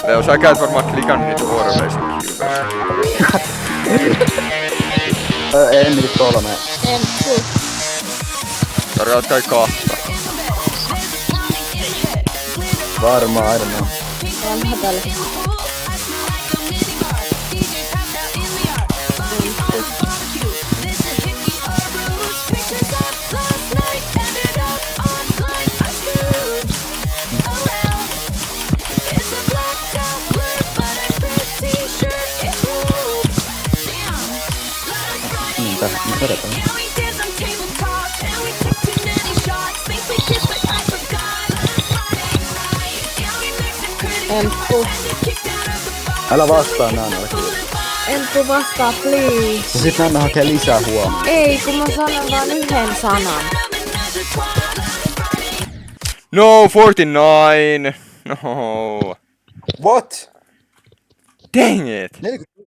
Leo, sä käyt varmaan klikannut niitä vuororeista kilpeissä. En niitä 3. En tuu. Tarjoat kai 2. Varmaan. Vanha tälle. Mitä vedetään? En tuu. Älä vastaa Nanna. En tuu vastaa, please. Ja sit Nanna hakee lisää huomioon. Ei, kun mä sanon vaan yhden sanan. No, 49! No. What? Dang it!